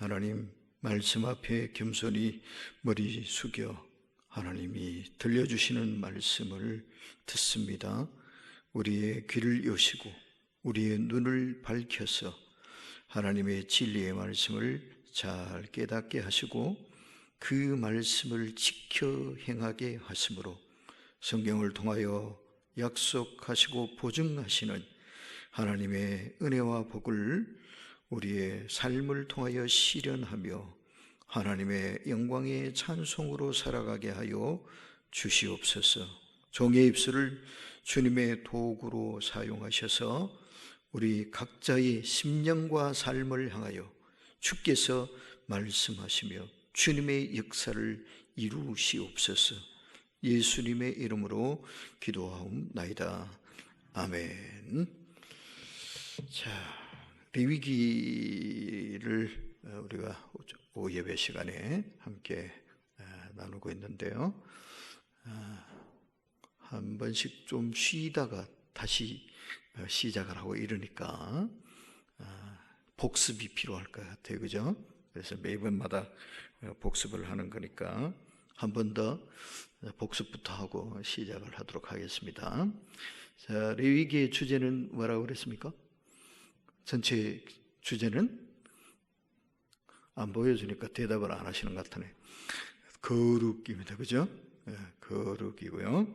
하나님 말씀 앞에 겸손히 머리 숙여 하나님이 들려주시는 말씀을 듣습니다. 우리의 귀를 여시고 우리의 눈을 밝혀서 하나님의 진리의 말씀을 잘 깨닫게 하시고 그 말씀을 지켜 행하게 하심으로 성경을 통하여 약속하시고 보증하시는 하나님의 은혜와 복을 우리의 삶을 통하여 실현하며 하나님의 영광의 찬송으로 살아가게 하여 주시옵소서. 종의 입술을 주님의 도구로 사용하셔서 우리 각자의 심령과 삶을 향하여 주께서 말씀하시며 주님의 역사를 이루시옵소서. 예수님의 이름으로 기도하옵나이다. 아멘. 자, 레위기를 우리가 오예배 시간에 함께 나누고 있는데요. 한 번씩 좀 쉬다가 다시 시작을 하고 이러니까 복습이 필요할 것 같아요, 그죠? 그래서 매번마다 복습을 하는 거니까 한 번 더 복습부터 하고 시작을 하도록 하겠습니다. 자, 레위기의 주제는 뭐라고 그랬습니까? 전체 주제는 안 보여주니까 대답을 안 하시는 것 같으네. 거룩입니다, 그죠? 거룩이고요.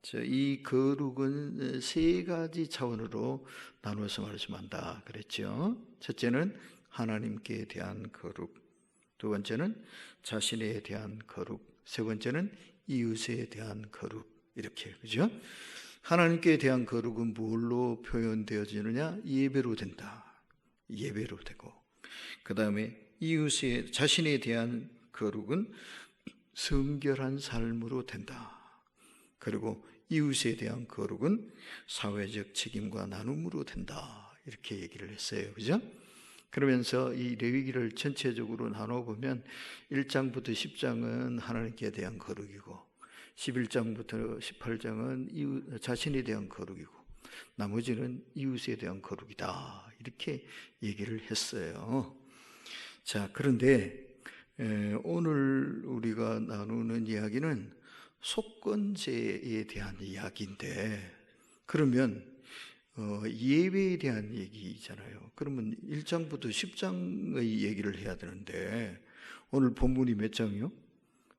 자, 이 거룩은 세 가지 차원으로 나누어서 말씀한다 그랬죠. 첫째는 하나님께 대한 거룩, 두 번째는 자신에 대한 거룩, 세 번째는 이웃에 대한 거룩, 이렇게, 그죠? 하나님께 대한 거룩은 뭘로 표현되어지느냐? 예배로 된다. 예배로 되고, 그 다음에 이웃의 자신에 대한 거룩은 성결한 삶으로 된다. 그리고 이웃에 대한 거룩은 사회적 책임과 나눔으로 된다. 이렇게 얘기를 했어요, 그죠? 그러면서 이 레위기를 전체적으로 나눠보면 1장부터 10장은 하나님께 대한 거룩이고 11장부터 18장은 자신에 대한 거룩이고 나머지는 이웃에 대한 거룩이다, 이렇게 얘기를 했어요. 자, 그런데 오늘 우리가 나누는 이야기는 속건제에 대한 이야기인데, 그러면 예배에 대한 얘기잖아요. 그러면 1장부터 10장의 얘기를 해야 되는데 오늘 본문이 몇 장이요?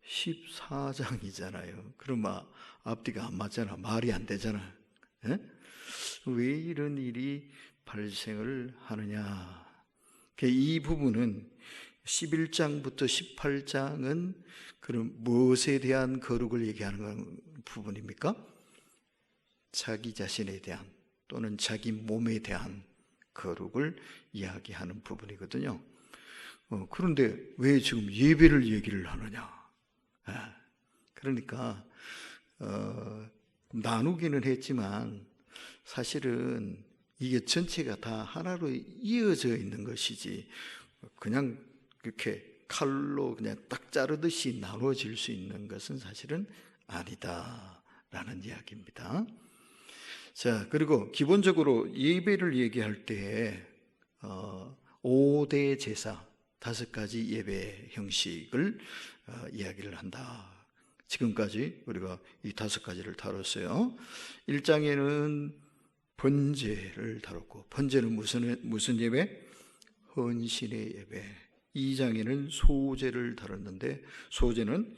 14장이잖아요. 그러면 앞뒤가 안 맞잖아. 말이 안 되잖아. 에? 왜 이런 일이 발생을 하느냐? 이 부분은 11장부터 18장은 그럼 무엇에 대한 거룩을 얘기하는 부분입니까? 자기 자신에 대한 또는 자기 몸에 대한 거룩을 이야기하는 부분이거든요. 그런데 왜 지금 예배를 얘기를 하느냐? 그러니까 나누기는 했지만 사실은 이게 전체가 다 하나로 이어져 있는 것이지 그냥 이렇게 칼로 그냥 딱 자르듯이 나눠질 수 있는 것은 사실은 아니다라는 이야기입니다. 자, 그리고 기본적으로 예배를 얘기할 때 5대 제사, 5가지 예배 형식을 이야기를 한다. 지금까지 우리가 이 5가지를 다뤘어요. 1장에는 번제를 다뤘고, 번제는 무슨 예배? 헌신의 예배. 2장에는 소제를 다뤘는데, 소제는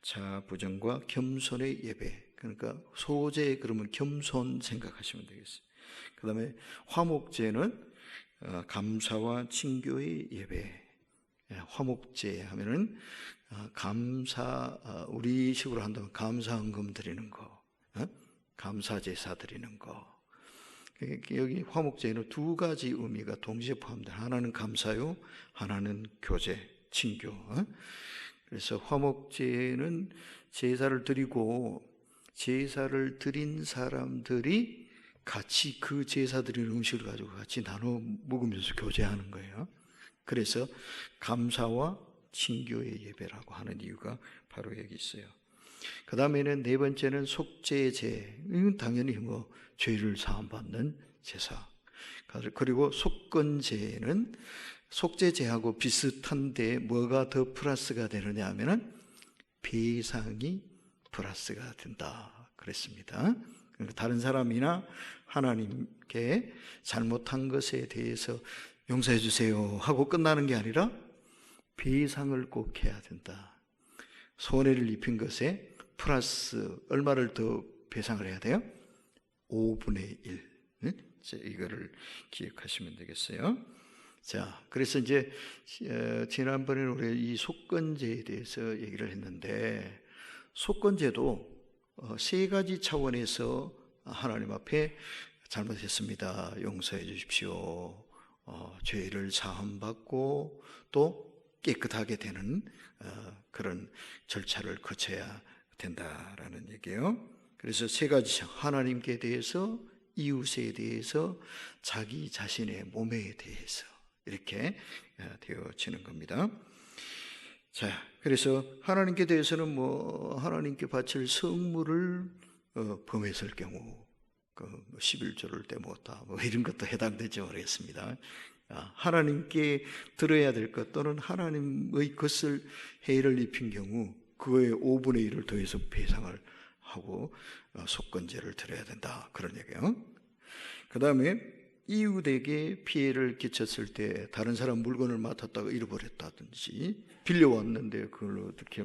자부정과 겸손의 예배. 그러니까 소제 그러면 겸손 생각하시면 되겠어요. 그 다음에 화목제는 감사와 친교의 예배. 화목제 하면은 우리 식으로 한다면 감사헌금 드리는 거, 감사제사 드리는 거. 여기 화목제에는 2가지 의미가 동시에 포함돼요. 하나는 감사요, 하나는 교제, 친교. 그래서 화목제는 제사를 드리고 제사를 드린 사람들이 같이 그 제사 드린 음식을 가지고 같이 나눠 먹으면서 교제하는 거예요. 그래서 감사와 친교의 예배라고 하는 이유가 바로 여기 있어요. 그 다음에는 4번째는 속죄제. 이건 당연히 죄를 사함받는 제사. 그리고 속건제는 속죄제하고 비슷한데 뭐가 더 플러스가 되느냐 하면은 배상이 플러스가 된다 그랬습니다. 그러니까 다른 사람이나 하나님께 잘못한 것에 대해서 용서해 주세요 하고 끝나는 게 아니라 배상을 꼭 해야 된다. 손해를 입힌 것에 플러스 얼마를 더 배상을 해야 돼요? 5분의 1. 이거를 기억하시면 되겠어요. 자, 그래서 이제 지난번에 우리 이 속건제에 대해서 얘기를 했는데, 속건제도 세 가지 차원에서 하나님 앞에 잘못했습니다, 용서해 주십시오, 죄를 사함받고 또 깨끗하게 되는 그런 절차를 거쳐야 된다라는 얘기예요. 그래서 세 가지, 하나님께 대해서, 이웃에 대해서, 자기 자신의 몸에 대해서 이렇게 되어지는 겁니다. 자, 그래서 하나님께 대해서는 하나님께 바칠 성물을 범했을 경우 11조를 떼먹었다 이런 것도 해당되지 모르겠습니다. 하나님께 들어야 될 것 또는 하나님의 것을 해를 입힌 경우 그거의 5분의 1을 더해서 배상을 하고 속건제를 드려야 된다, 그런 얘기예요. 그 다음에 이웃에게 피해를 끼쳤을 때 다른 사람 물건을 맡았다가 잃어버렸다든지, 빌려왔는데 그걸 어떻게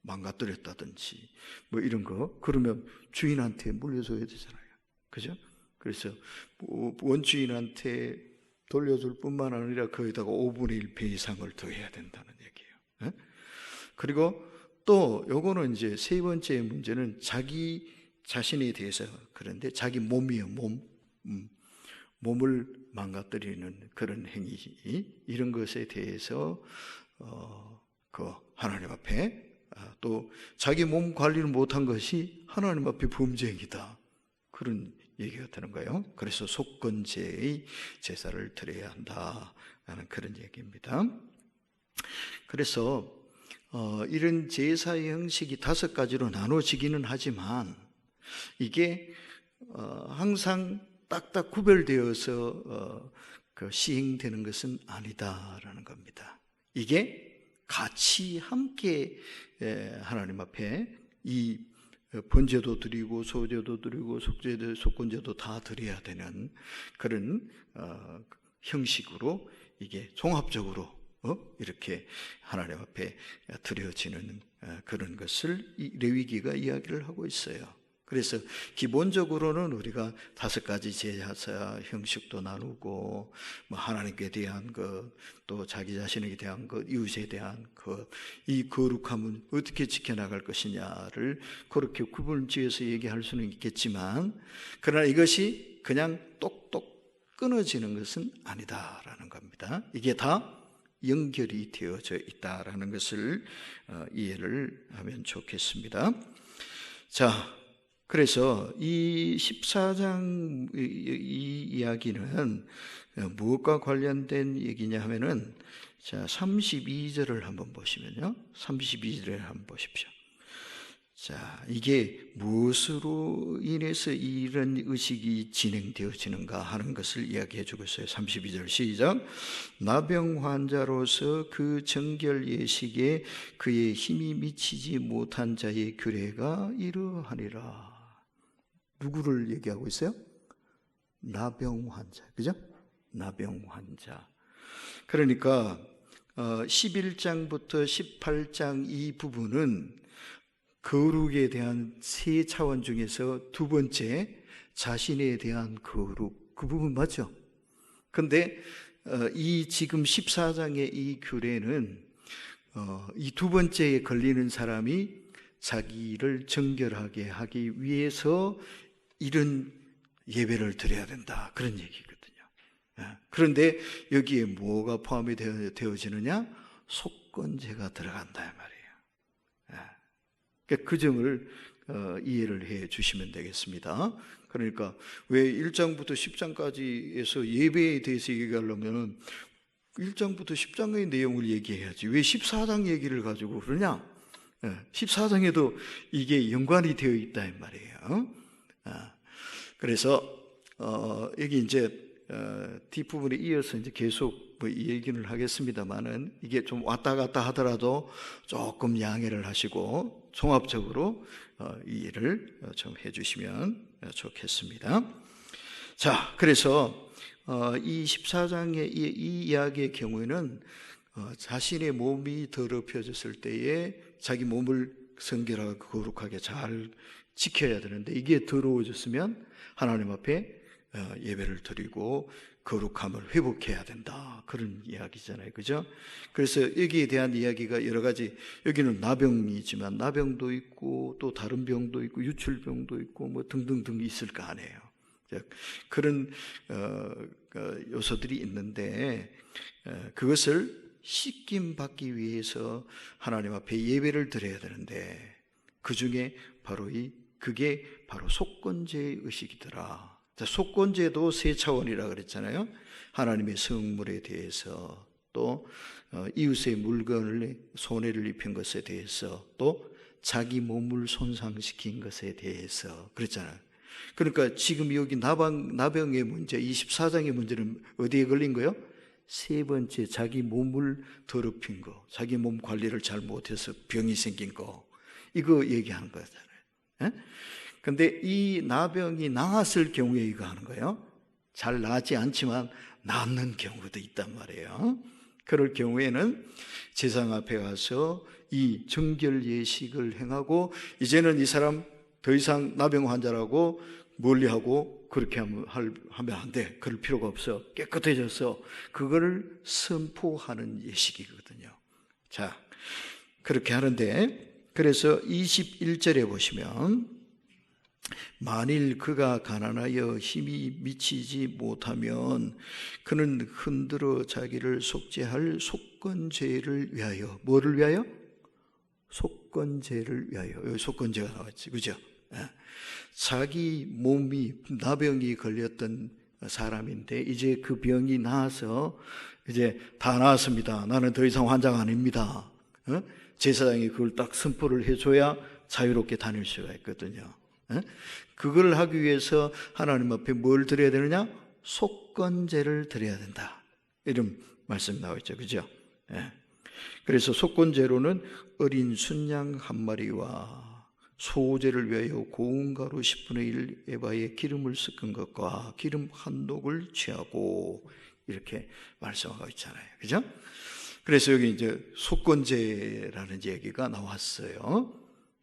망가뜨렸다든지 이런 거, 그러면 주인한테 물려줘야 되잖아요, 그죠? 그래서 원주인한테 돌려줄 뿐만 아니라 거기다가 5분의 1 배상을 더해야 된다는 얘기예요. 그리고 또 요거는 이제 세 번째 문제는 자기 자신에 대해서, 그런데 자기 몸이에요. 몸을 망가뜨리는 그런 행위, 이런 것에 대해서 그 하나님 앞에 또 자기 몸 관리를 못한 것이 하나님 앞에 범죄이다, 그런 얘기가 되는 거예요. 그래서 속건제의 제사를 드려야 한다라는 그런 얘기입니다. 그래서 이런 제사의 형식이 5가지로 나눠지기는 하지만 이게 항상 딱딱 구별되어서 시행되는 것은 아니다라는 겁니다. 이게 같이 함께 하나님 앞에 이 번제도 드리고 소제도 드리고 속죄도 속건제도 다 드려야 되는 그런 형식으로 이게 종합적으로 이렇게 하나님 앞에 드려지는 그런 것을 레위기가 이야기를 하고 있어요. 그래서 기본적으로는 우리가 5가지 제사 형식도 나누고 하나님께 대한 것, 또 자기 자신에게 대한 것, 이웃에 대한 것, 이 거룩함은 어떻게 지켜나갈 것이냐를 그렇게 구분지어서 얘기할 수는 있겠지만, 그러나 이것이 그냥 똑똑 끊어지는 것은 아니다라는 겁니다. 이게 다 연결이 되어져 있다라는 것을 이해를 하면 좋겠습니다. 자, 그래서 이 14장 이 이야기는 무엇과 관련된 얘기냐 하면은, 자, 32절을 한번 보시면요, 32절을 한번 보십시오. 자, 이게 무엇으로 인해서 이런 의식이 진행되어지는가 하는 것을 이야기해 주고 있어요. 32절 시작. 나병 환자로서 그 정결 예식에 그의 힘이 미치지 못한 자의 규례가 이러하니라. 누구를 얘기하고 있어요? 나병 환자, 그죠? 나병 환자. 그러니까 11장부터 18장 이 부분은 거룩에 대한 세 차원 중에서 두 번째, 자신에 대한 거룩, 그 부분 맞죠? 근데 이 지금 14장의 이 규례는 이 두 번째에 걸리는 사람이 자기를 정결하게 하기 위해서 이런 예배를 드려야 된다, 그런 얘기거든요. 그런데 여기에 뭐가 포함이 되어지느냐? 속건제가 들어간다 이 말이에요. 그 점을 이해를 해 주시면 되겠습니다. 그러니까 왜 1장부터 10장까지에서 예배에 대해서 얘기하려면 1장부터 10장의 내용을 얘기해야지 왜 14장 얘기를 가지고 그러냐? 14장에도 이게 연관이 되어 있다 이 말이에요. 그래서 여기 이제 뒷부분에 이어서 이제 계속 이 얘기를 하겠습니다만은 이게 좀 왔다 갔다 하더라도 조금 양해를 하시고 종합적으로 이해를 좀 해주시면 좋겠습니다. 자, 그래서 이 14장의 이 이야기의 경우에는 자신의 몸이 더럽혀졌을 때에 자기 몸을 성결하고 거룩하게 잘 지켜야 되는데, 이게 더러워졌으면 하나님 앞에 예배를 드리고 거룩함을 회복해야 된다, 그런 이야기잖아요, 그죠? 그래서 여기에 대한 이야기가 여러 가지, 여기는 나병이지만 나병도 있고 또 다른 병도 있고 유출병도 있고 뭐 등등등 있을 거 아니에요. 그런 요소들이 있는데, 그것을 씻김 받기 위해서 하나님 앞에 예배를 드려야 되는데, 그 중에 바로 그게 바로 속건제의 의식이더라. 속건제도 세 차원이라 그랬잖아요. 하나님의 성물에 대해서, 또 이웃의 물건을 손해를 입힌 것에 대해서, 또 자기 몸을 손상시킨 것에 대해서 그랬잖아요. 그러니까 지금 여기 나병의 문제, 24장의 문제는 어디에 걸린 거예요? 세 번째, 자기 몸을 더럽힌 거, 자기 몸 관리를 잘 못해서 병이 생긴 거, 이거 얘기하는 거잖아요. 근데 이 나병이 나았을 경우에 이거 하는 거예요. 잘 나지 않지만 낫는 경우도 있단 말이에요. 그럴 경우에는 제상 앞에 가서 이 정결 예식을 행하고, 이제는 이 사람 더 이상 나병 환자라고 멀리하고 그렇게 하면 안 돼. 그럴 필요가 없어. 깨끗해져서 그거를 선포하는 예식이거든요. 자, 그렇게 하는데, 그래서 21절에 보시면, 만일 그가 가난하여 힘이 미치지 못하면 그는 흔들어 자기를 속죄할 속건제를 위하여, 뭐를 위하여? 속건제를 위하여. 여기 속건제가 나왔지, 그죠? 자기 몸이 나병이 걸렸던 사람인데 이제 그 병이 나아서 이제 다 나았습니다, 나는 더 이상 환자가 아닙니다. 제사장이 그걸 딱 선포를 해줘야 자유롭게 다닐 수가 있거든요. 그걸 하기 위해서 하나님 앞에 뭘 드려야 되느냐? 속건제를 드려야 된다, 이런 말씀 나와 있죠, 그죠? 그래서 속건제로는 어린 순양 한 마리와 소제를 위하여 고운 가루 10분의 1 에바에 기름을 섞은 것과 기름 한 독을 취하고, 이렇게 말씀하고 있잖아요, 그죠? 그래서 여기 이제 속건제라는 얘기가 나왔어요.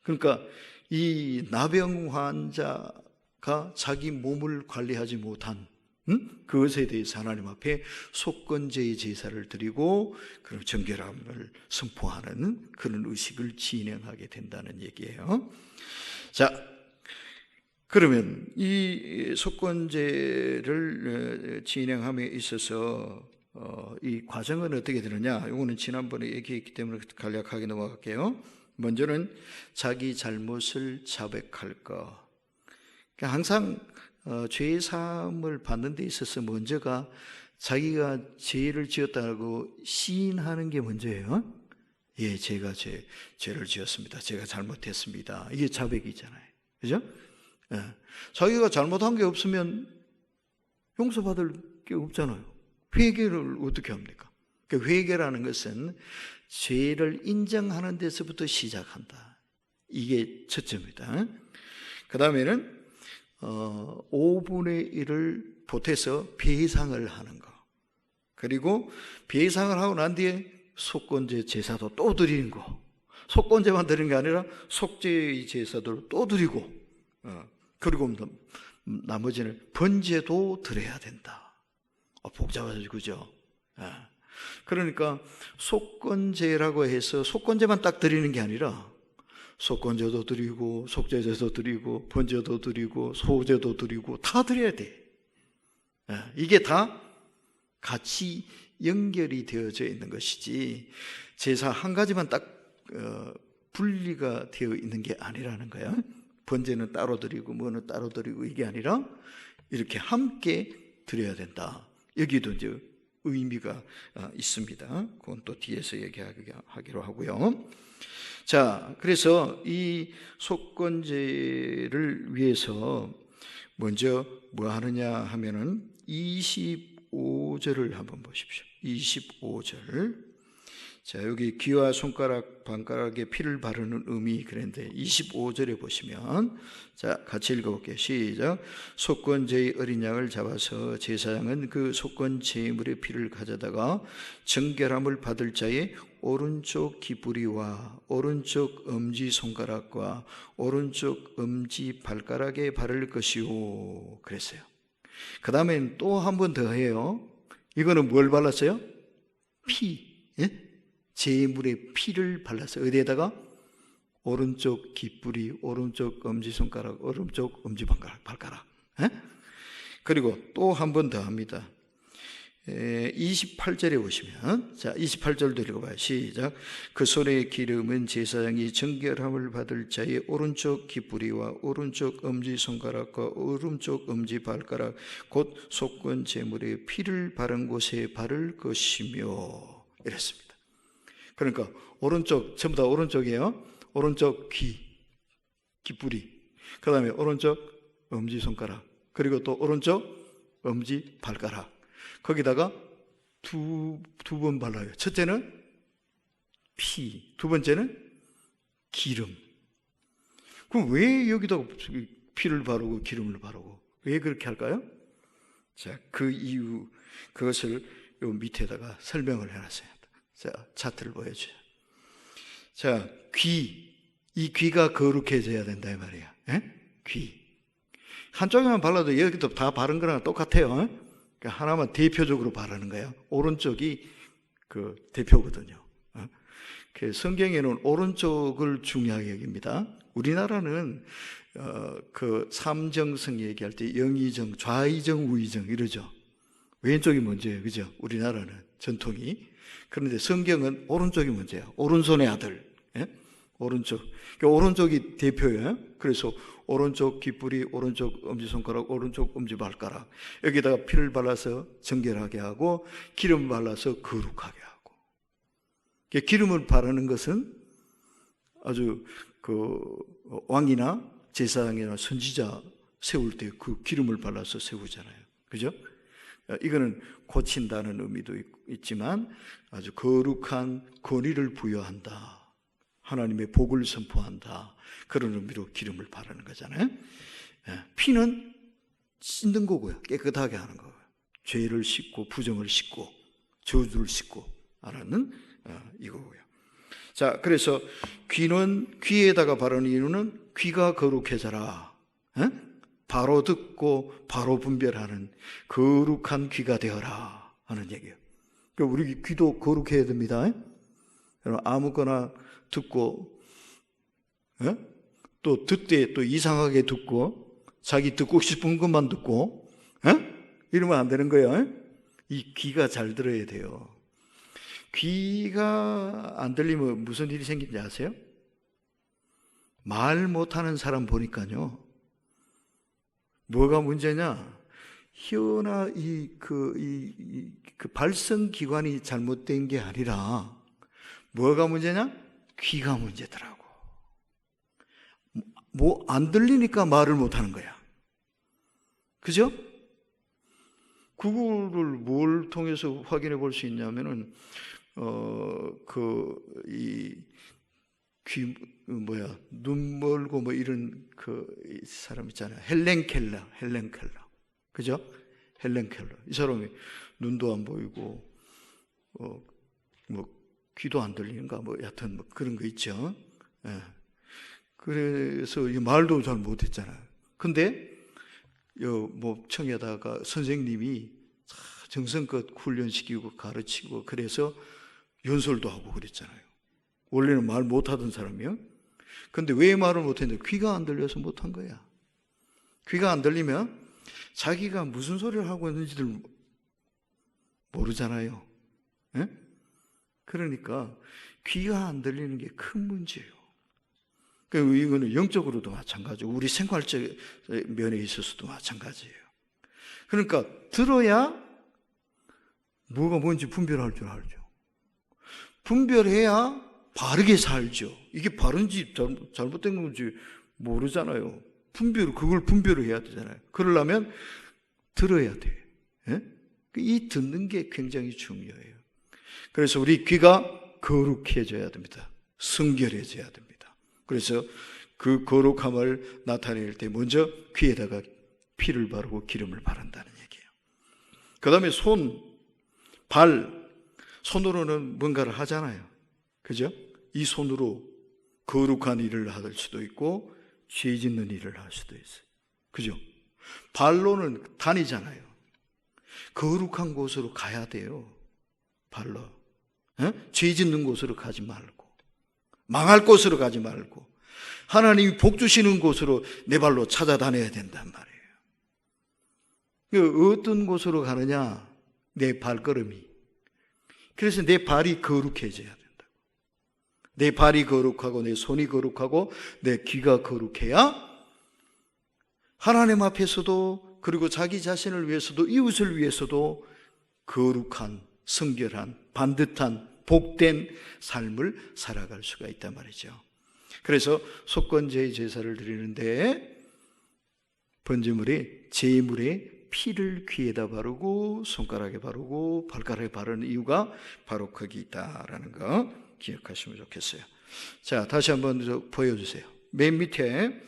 그러니까 이 나병 환자가 자기 몸을 관리하지 못한 그것에 대해서 하나님 앞에 속건제의 제사를 드리고 그런 정결함을 선포하는 그런 의식을 진행하게 된다는 얘기예요. 자, 그러면 이 속건제를 진행함에 있어서 이 과정은 어떻게 되느냐? 이거는 지난번에 얘기했기 때문에 간략하게 넘어갈게요. 먼저는 자기 잘못을 자백할 것. 그러니까 항상 죄의 사함을 받는 데 있어서 먼저가 자기가 죄를 지었다고 시인하는 게 먼저예요. 예, 제가 죄를 지었습니다, 제가 잘못했습니다, 이게 자백이잖아요, 그죠? 예. 자기가 잘못한 게 없으면 용서받을 게 없잖아요. 회개를 어떻게 합니까? 그 회개라는 것은 죄를 인정하는 데서부터 시작한다, 이게 첫째입니다. 그 다음에는 5분의 1을 보태서 배상을 하는 거, 그리고 배상을 하고 난 뒤에 속건제 제사도 또 드리는 거, 속건제만 드리는 게 아니라 속죄의 제사도 또 드리고, 그리고 나머지는 번제도 드려야 된다. 복잡하죠, 그죠? 그러니까 속건제라고 해서 속건제만 딱 드리는 게 아니라 속건제도 드리고 속죄제도 드리고 번제도 드리고 소제도 드리고 다 드려야 돼. 이게 다 같이 연결이 되어져 있는 것이지 제사 한 가지만 딱 분리가 되어 있는 게 아니라는 거야. 번제는 따로 드리고 뭐는 따로 드리고 이게 아니라 이렇게 함께 드려야 된다. 여기도 이제 의미가 있습니다. 그건 또 뒤에서 얘기하기로 하고요. 자, 그래서 이 속건제를 위해서 먼저 뭐 하느냐 하면은 25절을 한번 보십시오. 25절. 자, 여기 귀와 손가락, 발가락에 피를 바르는 의미 그랬는데 25절에 보시면, 자, 같이 읽어볼게요. 시작. 속건제의 어린 양을 잡아서 제사장은 그 속건 제물의 피를 가져다가 정결함을 받을 자의 오른쪽 귀뿌리와 오른쪽 엄지손가락과 오른쪽 엄지 발가락에 바를 것이요 그랬어요. 그 다음엔 또 한 번 더 해요. 이거는 뭘 발랐어요? 피, 예? 제물의 피를 발랐어요. 어디에다가? 오른쪽 귀뿌리, 오른쪽 엄지손가락, 오른쪽 엄지발가락. 에? 그리고 또 한 번 더 합니다. 28절에 보시면, 자, 28절도 읽어봐요. 시작. 그 손의 기름은 제사장이 정결함을 받을 자의 오른쪽 귀뿌리와 오른쪽 엄지손가락과 오른쪽 엄지발가락 곧 속건 제물의 피를 바른 곳에 바를 것이며 이랬습니다. 그러니까 오른쪽, 전부 다 오른쪽이에요. 오른쪽 귀뿌리, 그 다음에 오른쪽 엄지손가락, 그리고 또 오른쪽 엄지발가락. 거기다가 두 번 발라요. 첫째는 피, 두 번째는 기름. 그럼 왜 여기다가 피를 바르고 기름을 바르고 왜 그렇게 할까요? 자, 그 이유, 그것을 요 밑에다가 설명을 해놨어요. 자, 차트를 보여줘요. 자, 이 귀가 거룩해져야 된다 이 말이야. 에? 귀. 한쪽에만 발라도 여기도 다 바른 거랑 똑같아요. 그러니까 하나만 대표적으로 바르는 거예요. 오른쪽이 그 대표거든요. 성경에는 오른쪽을 중요하게 여깁니다. 우리나라는 그 삼정성 얘기할 때 영의정, 좌의정, 우의정 이러죠. 왼쪽이 먼저예요, 그죠? 우리나라는 전통이. 그런데 성경은 오른쪽이 문제야. 오른손의 아들. 예? 오른쪽. 그러니까 오른쪽이 대표예요. 그래서 오른쪽 귀뿌리, 오른쪽 엄지손가락, 오른쪽 엄지발가락. 여기다가 피를 발라서 정결하게 하고 기름 발라서 거룩하게 하고. 그러니까 기름을 바르는 것은 아주 그 왕이나 제사장이나 선지자 세울 때 그 기름을 발라서 세우잖아요. 그죠? 이거는 고친다는 의미도 있지만 아주 거룩한 권위를 부여한다. 하나님의 복을 선포한다. 그런 의미로 기름을 바르는 거잖아요. 피는 씻는 거고요. 깨끗하게 하는 거예요. 죄를 씻고 부정을 씻고 저주를 씻고 하라는 이거고요. 자, 그래서 귀에다가 바르는 이유는 귀가 거룩해져라. 바로 듣고 바로 분별하는 거룩한 귀가 되어라 하는 얘기예요. 그러니까 우리 귀도 거룩해야 됩니다. 아무거나 듣고 또 듣되 또 이상하게 듣고 자기 듣고 싶은 것만 듣고 이러면 안 되는 거예요. 이 귀가 잘 들어야 돼요. 귀가 안 들리면 무슨 일이 생긴지 아세요? 말 못하는 사람 보니까요. 뭐가 문제냐? 혀나 그 발성 기관이 잘못된 게 아니라 뭐가 문제냐? 귀가 문제더라고. 뭐 안 들리니까 말을 못하는 거야. 그죠? 그거를 뭘 통해서 확인해 볼 수 있냐면은 눈 멀고 뭐 이런 그 사람 있잖아요. 헬렌 켈러. 그죠? 헬렌 켈러. 이 사람이 눈도 안 보이고, 뭐, 귀도 안 들리는가, 뭐, 여하튼 뭐 그런 거 있죠. 예. 그래서 말도 잘 못했잖아요. 근데, 청에다가 선생님이 정성껏 훈련시키고 가르치고, 그래서 연설도 하고 그랬잖아요. 원래는 말 못하던 사람이요. 근데 왜 말을 못했는데? 귀가 안 들려서 못한 거야. 귀가 안 들리면 자기가 무슨 소리를 하고 있는지를 모르잖아요. 예? 그러니까 귀가 안 들리는 게 큰 문제예요. 이거는 영적으로도 마찬가지고 우리 생활적 면에 있어서도 마찬가지예요. 그러니까 들어야 뭐가 뭔지 분별할 줄 알죠. 분별해야 바르게 살죠. 이게 바른지 잘못된 건지 모르잖아요. 그걸 분별을 해야 되잖아요. 그러려면 들어야 돼. 예? 이 듣는 게 굉장히 중요해요. 그래서 우리 귀가 거룩해져야 됩니다. 성결해져야 됩니다. 그래서 그 거룩함을 나타낼 때 먼저 귀에다가 피를 바르고 기름을 바른다는 얘기예요. 그 다음에 손, 발, 손으로는 뭔가를 하잖아요. 그죠? 이 손으로 거룩한 일을 할 수도 있고 죄 짓는 일을 할 수도 있어요. 그죠? 발로는 다니잖아요. 거룩한 곳으로 가야 돼요. 발로. 죄 짓는 곳으로 가지 말고, 망할 곳으로 가지 말고, 하나님이 복 주시는 곳으로 내 발로 찾아다녀야 된단 말이에요. 어떤 곳으로 가느냐? 내 발걸음이. 그래서 내 발이 거룩해져야 된다고. 내 발이 거룩하고 내 손이 거룩하고 내 귀가 거룩해야 하나님 앞에서도, 그리고 자기 자신을 위해서도, 이웃을 위해서도 거룩한, 성결한, 반듯한, 복된 삶을 살아갈 수가 있단 말이죠. 그래서 속건제의 제사를 드리는데 번제물에 제물에 피를 귀에다 바르고 손가락에 바르고 발가락에 바르는 이유가 바로 거기 있다라는 거 기억하시면 좋겠어요. 자, 다시 한번 보여주세요. 맨 밑에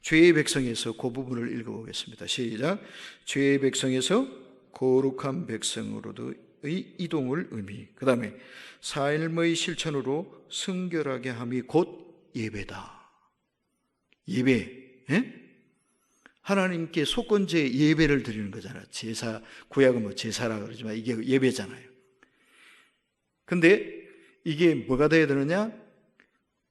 죄의 백성에서 그 부분을 읽어보겠습니다. 시작. 죄의 백성에서 거룩한 백성으로의 이동을 의미. 그 다음에 삶의 실천으로 성결하게 함이 곧 예배다. 예배. 하나님께 속건제 예배를 드리는 거잖아요. 제사, 구약은 뭐 제사라 그러지만 이게 예배잖아요. 근데 이게 뭐가 돼야 되느냐?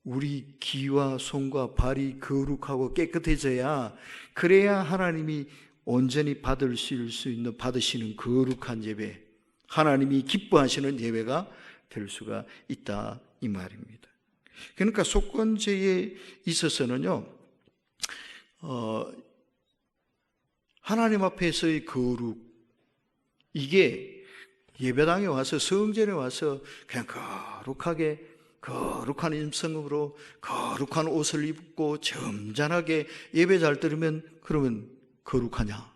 우리 귀와 손과 발이 거룩하고 깨끗해져야, 그래야 하나님이 온전히 받으실 수 있는, 받으시는 거룩한 예배, 하나님이 기뻐하시는 예배가 될 수가 있다 이 말입니다. 그러니까 속건제에 있어서는요, 하나님 앞에서의 거룩, 이게 예배당에 와서, 성전에 와서 그냥 거룩한 인성으로 거룩한 옷을 입고 점잖하게 예배 잘 드리면 그러면 거룩하냐?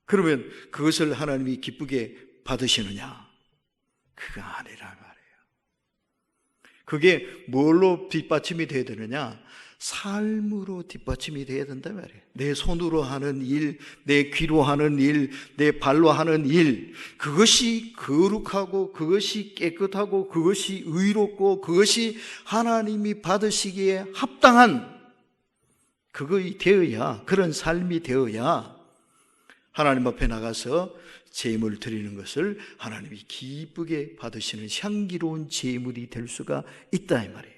그러면 그것을 하나님이 기쁘게 받으시느냐? 그거 아니란 말이에요. 그게 뭘로 뒷받침이 돼야 되느냐? 삶으로 뒷받침이 돼야 된단 말이에요. 내 손으로 하는 일, 내 귀로 하는 일, 내 발로 하는 일, 그것이 거룩하고 그것이 깨끗하고 그것이 의롭고 그것이 하나님이 받으시기에 합당한 그것이 되어야, 그런 삶이 되어야 하나님 앞에 나가서 제물 드리는 것을 하나님이 기쁘게 받으시는 향기로운 제물이 될 수가 있다 이 말이에요.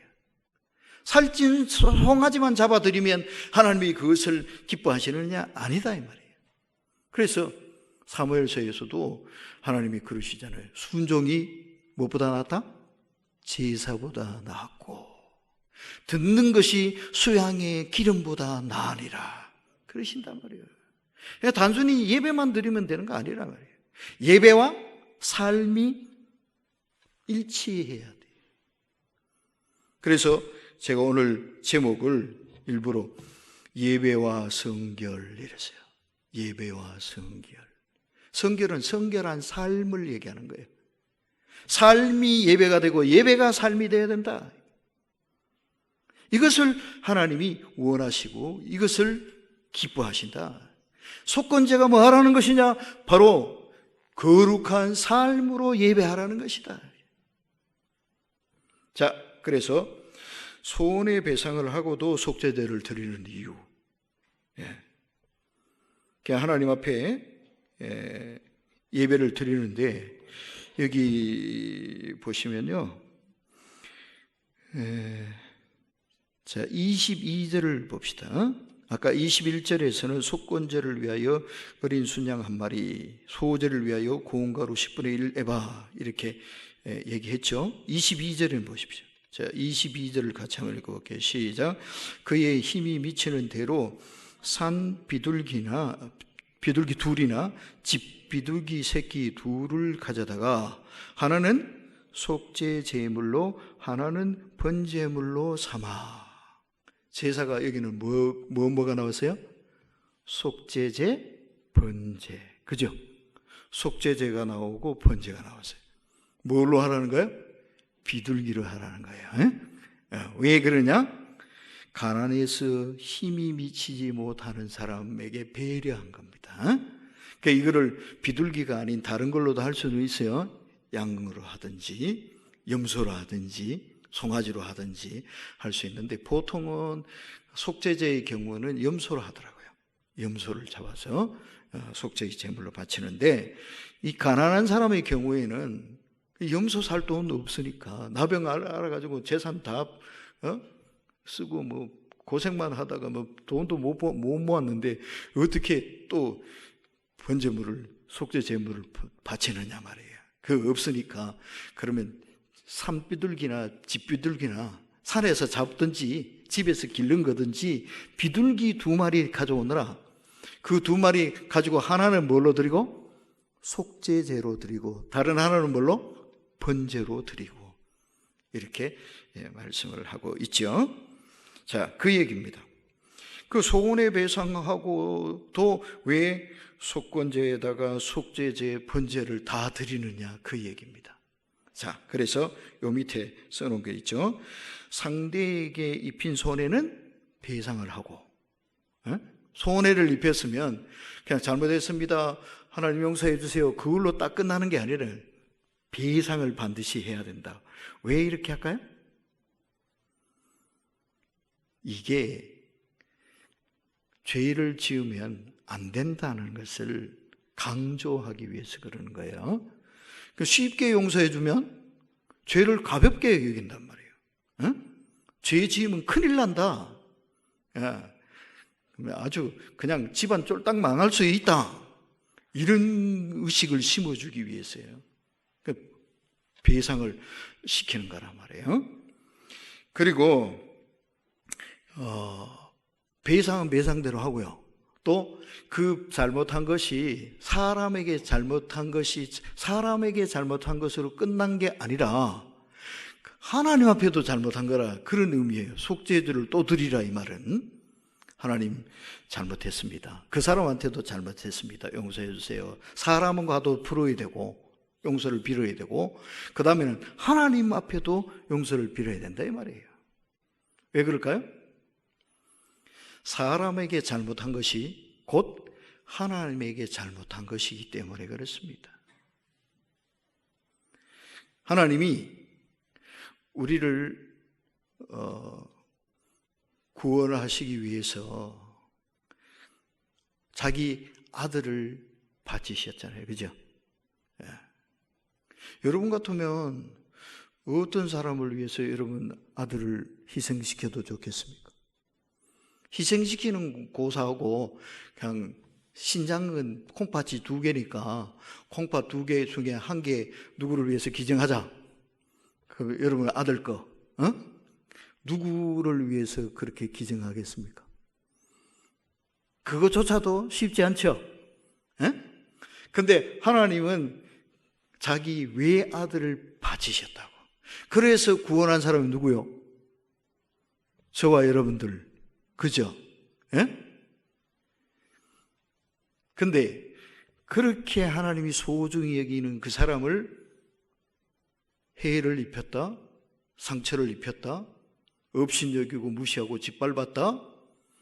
살찐 송아지만 잡아드리면 하나님이 그것을 기뻐하시느냐? 아니다 이 말이에요. 그래서 사무엘서에서도 하나님이 그러시잖아요. 순종이 무엇보다 낫다? 제사보다 낫고 듣는 것이 수양의 기름보다 나으니라 그러신단 말이에요. 그러니까 단순히 예배만 드리면 되는 거 아니란 말이에요. 예배와 삶이 일치해야 돼요. 그래서 제가 오늘 제목을 일부러 예배와 성결 이랬어요. 예배와 성결. 성결은 성결한 삶을 얘기하는 거예요. 삶이 예배가 되고 예배가 삶이 되어야 된다. 이것을 하나님이 원하시고 이것을 기뻐하신다. 속건제가 뭐 하라는 것이냐? 바로 거룩한 삶으로 예배하라는 것이다. 자, 그래서 손해배상을 하고도 속죄제를 드리는 이유, 하나님 앞에 예배를 드리는데 여기 보시면요, 자 22절을 봅시다. 아까 21절에서는 속건제를 위하여 어린 순양 한 마리, 소제를 위하여 고운 가루 10분의 1 에바 이렇게 얘기했죠. 22절을 보십시오. 자, 22절을 같이 한번 읽어볼게요. 시작. 그의 힘이 미치는 대로 산 비둘기 둘이나 집 비둘기 새끼 둘을 가져다가 하나는 속죄 제물로 하나는 번제물로 삼아. 제사가 여기는 뭐가 나왔어요? 속죄제, 번제. 그죠? 속죄제가 나오고 번제가 나왔어요. 뭘로 하라는 거예요? 비둘기로 하라는 거예요. 왜 그러냐? 가난해서 힘이 미치지 못하는 사람에게 배려한 겁니다. 그러니까 이거를 비둘기가 아닌 다른 걸로도 할 수도 있어요. 양으로 하든지 염소로 하든지 송아지로 하든지 할 수 있는데, 보통은 속죄제의 경우는 염소로 하더라고요. 염소를 잡아서 속죄의 제물로 바치는데, 이 가난한 사람의 경우에는 염소 살 돈도 없으니까 나병 알아가지고 재산 다 쓰고 뭐 고생만 하다가 뭐 돈도 못 모았는데 어떻게 또 번제물을, 속죄 제물을 바치느냐 말이에요. 그거 없으니까 그러면 산비둘기나 집비둘기나 산에서 잡든지 집에서 기른 거든지 비둘기 2마리 가져오느라 그 2마리 가지고 하나는 뭘로 드리고? 속죄제로 드리고 다른 하나는 뭘로? 번제로 드리고, 이렇게 말씀을 하고 있죠. 자, 그 얘기입니다. 그 소원의 배상하고 또 왜 속건제에다가 속죄제, 번제를 다 드리느냐, 그 얘기입니다. 자, 그래서 요 밑에 써놓은 게 있죠. 상대에게 입힌 손해는 배상을 하고, 손해를 입혔으면 그냥 잘못했습니다, 하나님 용서해 주세요, 그걸로 딱 끝나는 게 아니라 배상을 반드시 해야 된다. 왜 이렇게 할까요? 이게 죄를 지으면 안 된다는 것을 강조하기 위해서 그러는 거예요. 쉽게 용서해 주면 죄를 가볍게 여긴단 말이에요. 죄 지으면 큰일 난다. 아주 그냥 집안 쫄딱 망할 수 있다. 이런 의식을 심어주기 위해서요. 배상을 시키는 거란 말이에요. 그리고 배상은 배상대로 하고요. 또 그 잘못한 것이 사람에게 잘못한 것으로 끝난 게 아니라 하나님 앞에도 잘못한 거라, 그런 의미예요. 속죄제를 또 드리라, 이 말은 하나님 잘못했습니다, 그 사람한테도 잘못했습니다, 용서해 주세요, 사람은 가도 풀어야 되고 용서를 빌어야 되고, 그 다음에는 하나님 앞에도 용서를 빌어야 된다, 이 말이에요. 왜 그럴까요? 사람에게 잘못한 것이 곧 하나님에게 잘못한 것이기 때문에 그렇습니다. 하나님이 우리를 구원하시기 위해서 자기 아들을 바치셨잖아요. 그죠? 예. 여러분 같으면 어떤 사람을 위해서 여러분 아들을 희생시켜도 좋겠습니까? 희생시키는 고사하고 그냥 신장은 콩팥이 2개니까 콩팥 2개 중에 1개 누구를 위해서 기증하자. 그 여러분 아들 거, 누구를 위해서 그렇게 기증하겠습니까? 그것조차도 쉽지 않죠. 근데 하나님은 자기 외아들을 바치셨다고. 그래서 구원한 사람이 누구요? 저와 여러분들, 그죠? 근데 그렇게 하나님이 소중히 여기는 그 사람을 해를 입혔다, 상처를 입혔다, 업신여기고 무시하고 짓밟았다,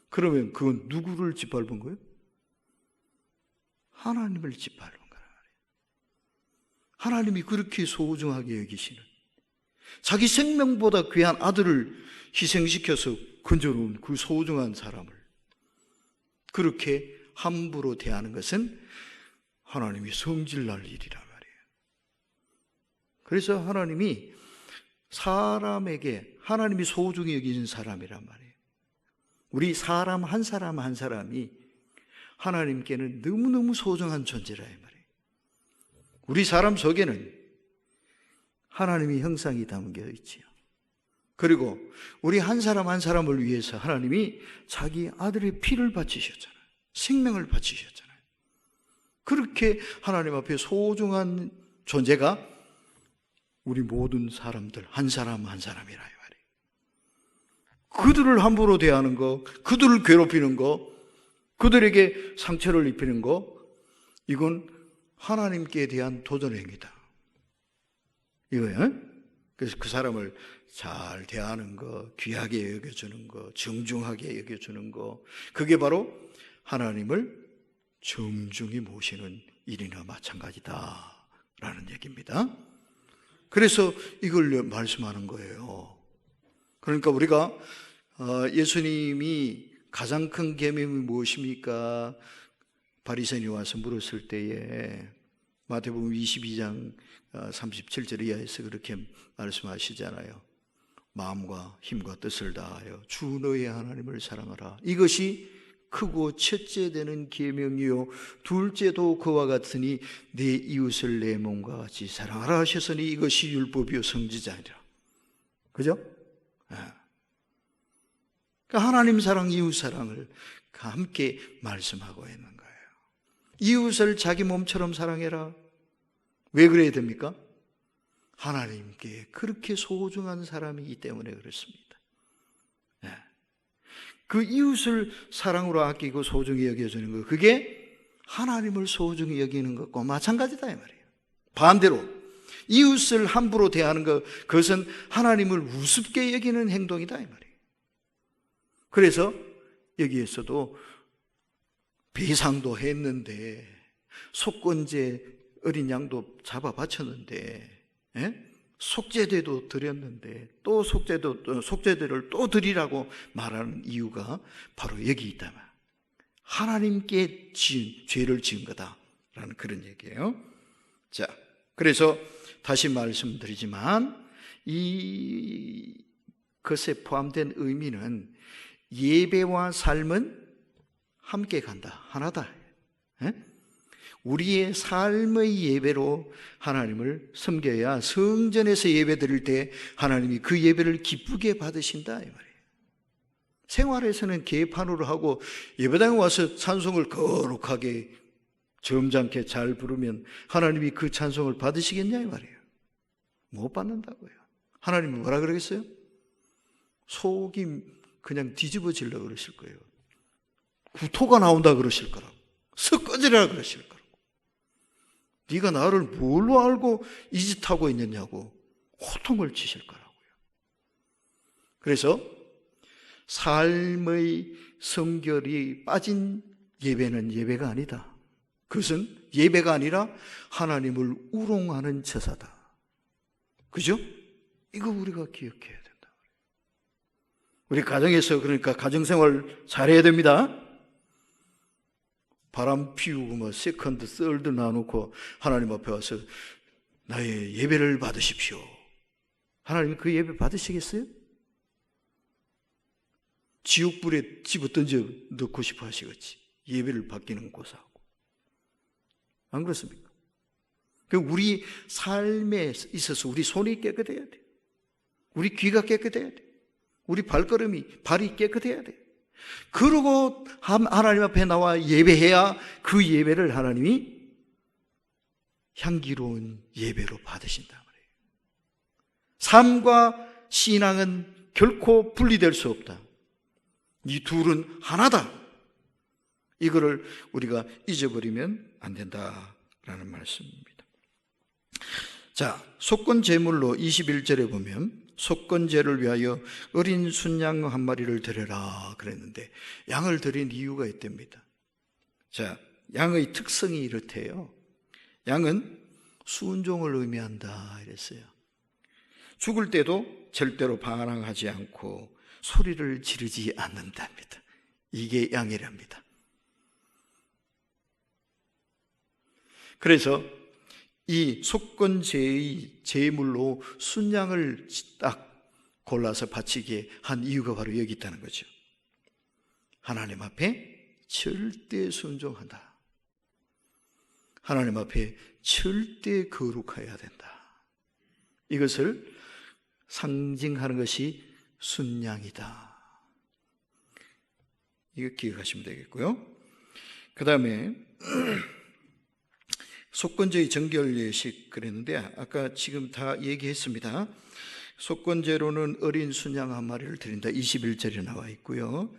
그러면 그건 누구를 짓밟은 거예요? 하나님을 짓밟은 거란 말이에요. 하나님이 그렇게 소중하게 여기시는, 자기 생명보다 귀한 아들을 희생시켜서 건져놓은 그 소중한 사람을 그렇게 함부로 대하는 것은 하나님이 성질날 일이란 말이에요. 그래서 하나님이 사람에게, 하나님이 소중히 여기는 사람이란 말이에요. 우리 사람 한 사람이 하나님께는 너무너무 소중한 존재라 이 말이에요. 우리 사람 속에는 하나님의 형상이 담겨 있지요. 그리고 우리 한 사람을 위해서 하나님이 자기 아들의 피를 바치셨잖아요. 생명을 바치셨잖아요. 그렇게 하나님 앞에 소중한 존재가 우리 모든 사람들 한 사람이라 이 말이에요. 그들을 함부로 대하는 거, 그들을 괴롭히는 거, 그들에게 상처를 입히는 거, 이건 하나님께 대한 도전 행위다. 이거예요. 그래서 그 사람을 잘 대하는 거, 귀하게 여겨주는 거, 정중하게 여겨주는 거, 그게 바로 하나님을 정중히 모시는 일이나 마찬가지다라는 얘기입니다. 그래서 이걸 말씀하는 거예요. 그러니까 우리가 예수님이 가장 큰 계명이 무엇입니까? 바리새인이 와서 물었을 때에 마태복음 22장 37절 이하에서 그렇게 말씀하시잖아요. 마음과 힘과 뜻을 다하여 주 너의 하나님을 사랑하라. 이것이 크고 첫째 되는 계명이요 둘째도 그와 같으니 내 이웃을 내 몸과 같이 사랑하라 하셨으니 이것이 율법이요 선지자니라. 그죠? 그러니까 하나님 사랑, 이웃 사랑을 함께 말씀하고 있는 거예요. 이웃을 자기 몸처럼 사랑해라. 왜 그래야 됩니까? 하나님께 그렇게 소중한 사람이기 때문에 그렇습니다. 그 이웃을 사랑으로 아끼고 소중히 여겨주는 것, 그게 하나님을 소중히 여기는 것과 마찬가지다 이 말이에요. 반대로 이웃을 함부로 대하는 것, 그것은 하나님을 우습게 여기는 행동이다 이 말이에요. 그래서 여기에서도 배상도 했는데, 속건제 어린 양도 잡아 바쳤는데, 속죄제도 드렸는데 또 속죄제를 또 드리라고 말하는 이유가 바로 여기 있다면 하나님께 죄를 지은 거다라는 그런 얘기예요. 자, 그래서 다시 말씀드리지만 이 것에 포함된 의미는 예배와 삶은 함께 간다, 하나다. 우리의 삶의 예배로 하나님을 섬겨야 성전에서 예배 드릴 때 하나님이 그 예배를 기쁘게 받으신다 이 말이에요. 생활에서는 개판으로 하고 예배당에 와서 찬송을 거룩하게 점잖게 잘 부르면 하나님이 그 찬송을 받으시겠냐 이 말이에요. 못 받는다고요. 하나님은 뭐라 그러겠어요? 속이 그냥 뒤집어지려고 그러실 거예요. 구토가 나온다 그러실 거라고. 썩 꺼지라 그러실 거라고. 네가 나를 뭘로 알고 이 짓 하고 있느냐고 호통을 치실 거라고요. 그래서 삶의 성결이 빠진 예배는 예배가 아니다. 그것은 예배가 아니라 하나님을 우롱하는 처사다. 그죠? 이거 우리가 기억해야 된다. 우리 가정에서 그러니까 가정생활 잘해야 됩니다. 바람 피우고 뭐 세컨드, 썰드 나누고 하나님 앞에 와서 나의 예배를 받으십시오. 하나님이 그 예배 받으시겠어요? 지옥불에 집어 던져 넣고 싶어 하시겠지. 예배를 받기는 고사하고. 안 그렇습니까? 우리 삶에 있어서 우리 손이 깨끗해야 돼. 우리 귀가 깨끗해야 돼. 우리 발이 깨끗해야 돼. 그러고 하나님 앞에 나와 예배해야 그 예배를 하나님이 향기로운 예배로 받으신단 말이에요. 삶과 신앙은 결코 분리될 수 없다. 이 둘은 하나다. 이거를 우리가 잊어버리면 안 된다라는 말씀입니다. 자, 속건 제물로 21절에 보면 속건제를 위하여 어린 순양 한 마리를 드려라 그랬는데 양을 드린 이유가 있답니다. 자, 양의 특성이 이렇대요. 양은 순종을 의미한다 이랬어요. 죽을 때도 절대로 반항하지 않고 소리를 지르지 않는답니다. 이게 양이랍니다. 그래서 이 속건제의 제물로 순양을 딱 골라서 바치게 한 이유가 바로 여기 있다는 거죠. 하나님 앞에 절대 순종한다. 하나님 앞에 절대 거룩해야 된다. 이것을 상징하는 것이 순양이다. 이거 기억하시면 되겠고요. 그 다음에 속건제의 정결 예식 그랬는데 아까 지금 다 얘기했습니다. 속건제로는 어린 순양 한 마리를 드린다. 21절에 나와 있고요.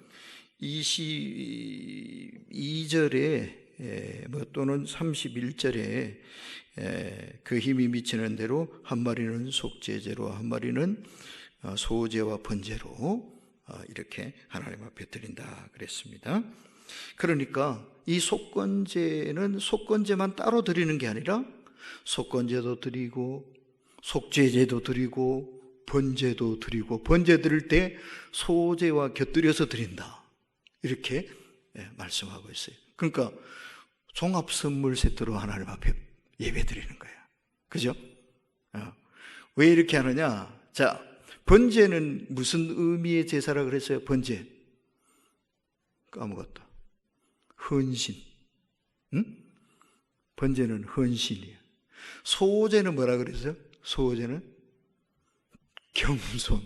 22절에 또는 31절에 그 힘이 미치는 대로 한 마리는 속죄제로 한 마리는 소제와 번제로 이렇게 하나님 앞에 드린다 그랬습니다. 그러니까 이 속건제는 속건제만 따로 드리는 게 아니라 속건제도 드리고 속죄제도 드리고 번제도 드리고, 번제 드릴 때 소제와 곁들여서 드린다 이렇게 말씀하고 있어요. 그러니까 종합 선물 세트로 하나님 앞에 예배 드리는 거예요. 그죠? 왜 이렇게 하느냐? 자, 번제는 무슨 의미의 제사라 그랬어요? 번제 까먹었다. 헌신. 응? 번제는 헌신이에요. 소제는 뭐라 그랬어요? 소제는 겸손.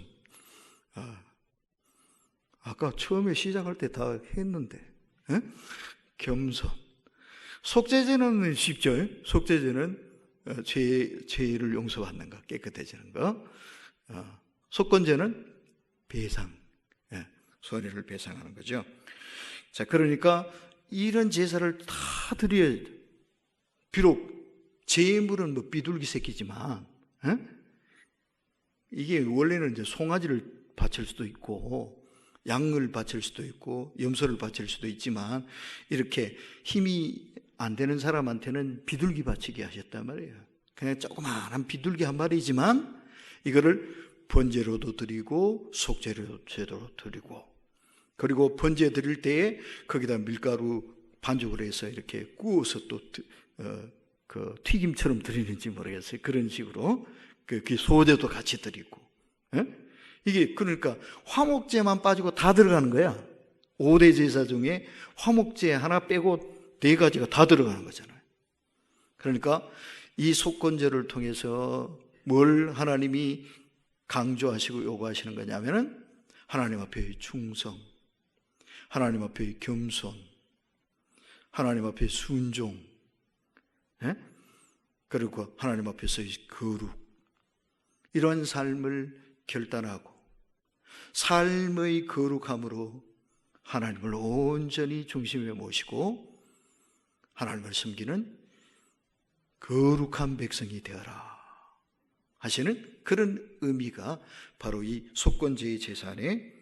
아까 처음에 시작할 때 다 했는데, 겸손. 속죄제는 쉽죠. 속죄제는 죄를 용서받는 거, 깨끗해지는 거. 속건제는 배상, 손해를 배상하는 거죠. 자, 그러니까 이런 제사를 다 드려야 돼. 비록 제물은 뭐 비둘기 새끼지만, 이게 원래는 이제 송아지를 바칠 수도 있고, 양을 바칠 수도 있고, 염소를 바칠 수도 있지만, 이렇게 힘이 안 되는 사람한테는 비둘기 바치게 하셨단 말이에요. 그냥 조그마한 비둘기 한 마리지만, 이거를 번제로도 드리고, 속죄로도 드리고, 그리고 번제 드릴 때에 거기다 밀가루 반죽을 해서 이렇게 구워서 또 그 튀김처럼 드리는지 모르겠어요. 그런 식으로 그 소제도 같이 드리고, 이게 그러니까 화목제만 빠지고 다 들어가는 거야. 5대 제사 중에 화목제 하나 빼고 4가지가 다 들어가는 거잖아요. 그러니까 이 속건제를 통해서 뭘 하나님이 강조하시고 요구하시는 거냐면은 하나님 앞에의 충성, 하나님 앞에의 겸손, 하나님 앞에의 순종, 그리고 하나님 앞에서의 거룩, 이런 삶을 결단하고 삶의 거룩함으로 하나님을 온전히 중심에 모시고 하나님을 섬기는 거룩한 백성이 되어라 하시는 그런 의미가 바로 이 속건제의 제산에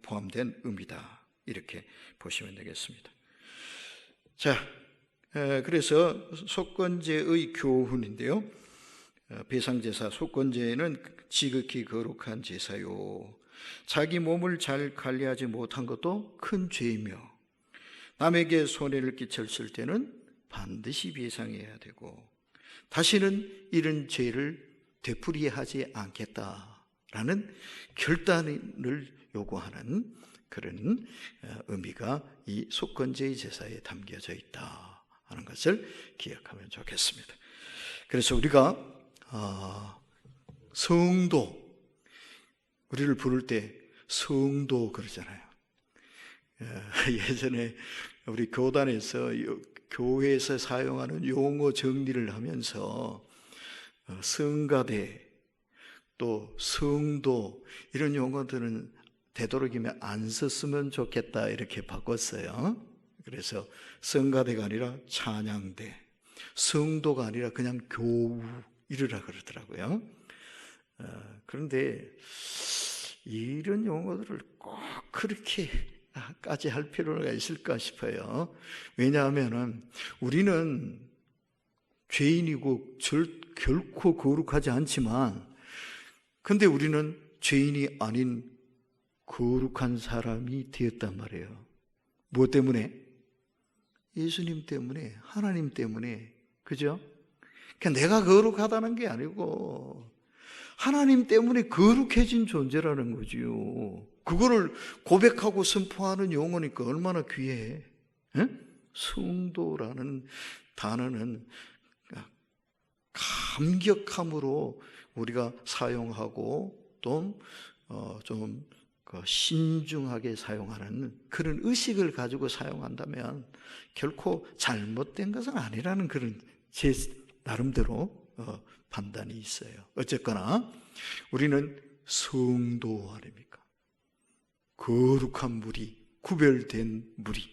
포함된 의미다, 이렇게 보시면 되겠습니다. 자, 그래서 속건제의 교훈인데요, 배상제사 속건제는 지극히 거룩한 제사요, 자기 몸을 잘 관리하지 못한 것도 큰 죄이며 남에게 손해를 끼쳤을 때는 반드시 배상해야 되고 다시는 이런 죄를 되풀이하지 않겠다라는 결단을 요구하는 그런 의미가 이 속건제의 제사에 담겨져 있다 하는 것을 기억하면 좋겠습니다. 그래서 우리가 성도, 우리를 부를 때 성도 그러잖아요. 예전에 우리 교단에서 교회에서 사용하는 용어 정리를 하면서 성가대, 또 성도, 이런 용어들은 되도록이면 안 썼으면 좋겠다 이렇게 바꿨어요. 그래서 성가대가 아니라 찬양대, 성도가 아니라 그냥 교우 이러라 그러더라고요. 그런데 이런 용어들을 꼭 그렇게까지 할 필요가 있을까 싶어요. 왜냐하면 우리는 죄인이고 결코 거룩하지 않지만, 근데 우리는 죄인이 아닌 거룩한 사람이 되었단 말이에요. 무엇 때문에? 예수님 때문에, 하나님 때문에. 그죠? 그러니까 내가 거룩하다는 게 아니고 하나님 때문에 거룩해진 존재라는 거지요. 그거를 고백하고 선포하는 용어니까 얼마나 귀해. 성도라는 단어는 감격함으로 우리가 사용하고 또 좀 신중하게 사용하는 그런 의식을 가지고 사용한다면 결코 잘못된 것은 아니라는 그런 제 나름대로 판단이 있어요. 어쨌거나 우리는 성도 아닙니까? 거룩한 무리, 구별된 무리,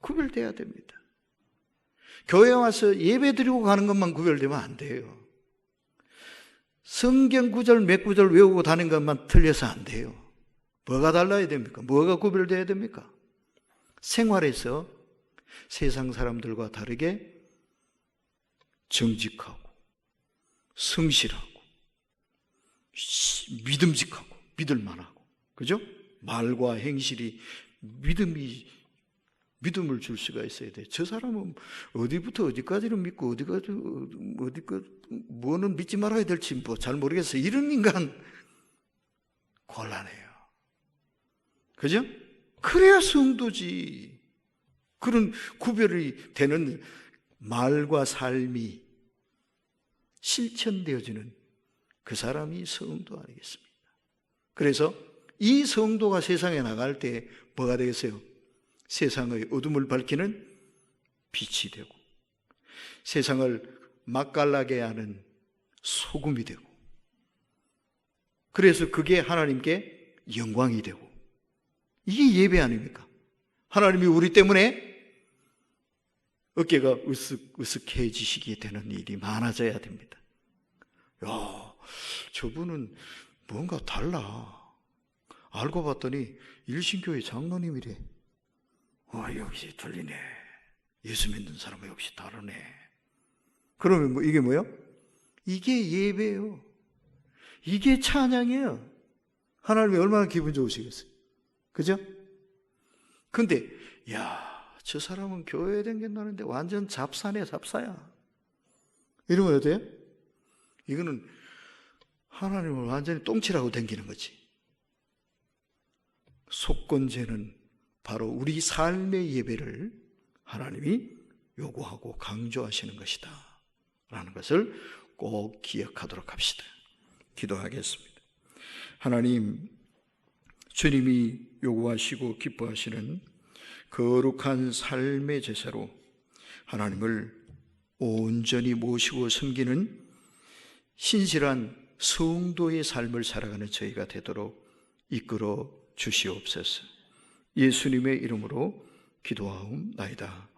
구별돼야 됩니다. 교회 와서 예배 드리고 가는 것만 구별되면 안 돼요. 성경 구절 몇 구절 외우고 다니는 것만 틀려서 안 돼요. 뭐가 달라야 됩니까? 뭐가 구별돼야 됩니까? 생활에서 세상 사람들과 다르게 정직하고 성실하고 믿음직하고 믿을만하고, 그죠? 말과 행실이 믿음을 줄 수가 있어야 돼. 저 사람은 어디부터 어디까지를 믿고 뭐는 믿지 말아야 될지 뭐 잘 모르겠어. 이런 인간 곤란해요. 그죠? 그래야 성도지. 그런 구별이 되는 말과 삶이 실천되어지는 그 사람이 성도 아니겠습니까? 그래서 이 성도가 세상에 나갈 때 뭐가 되겠어요? 세상의 어둠을 밝히는 빛이 되고, 세상을 맛깔나게 하는 소금이 되고, 그래서 그게 하나님께 영광이 되고, 이게 예배 아닙니까? 하나님이 우리 때문에 어깨가 으쓱해지시게 되는 일이 많아져야 됩니다. 야, 저분은 뭔가 달라. 알고 봤더니 일신교회 장로님이래. 역시 틀리네. 예수 믿는 사람은 역시 다르네. 그러면 이게 뭐예요? 이게 예배예요. 이게 찬양이에요. 하나님이 얼마나 기분 좋으시겠어요? 그죠? 근데 저 사람은 교회에 댕긴다는데 완전 잡사네, 잡사야. 이러면 어때요? 이거는 하나님을 완전히 똥칠하고 댕기는 거지. 속건제는 바로 우리 삶의 예배를 하나님이 요구하고 강조하시는 것이다 라는 것을 꼭 기억하도록 합시다. 기도하겠습니다. 하나님, 주님이 요구하시고 기뻐하시는 거룩한 삶의 제사로 하나님을 온전히 모시고 섬기는 신실한 성도의 삶을 살아가는 저희가 되도록 이끌어 주시옵소서. 예수님의 이름으로 기도하옵나이다.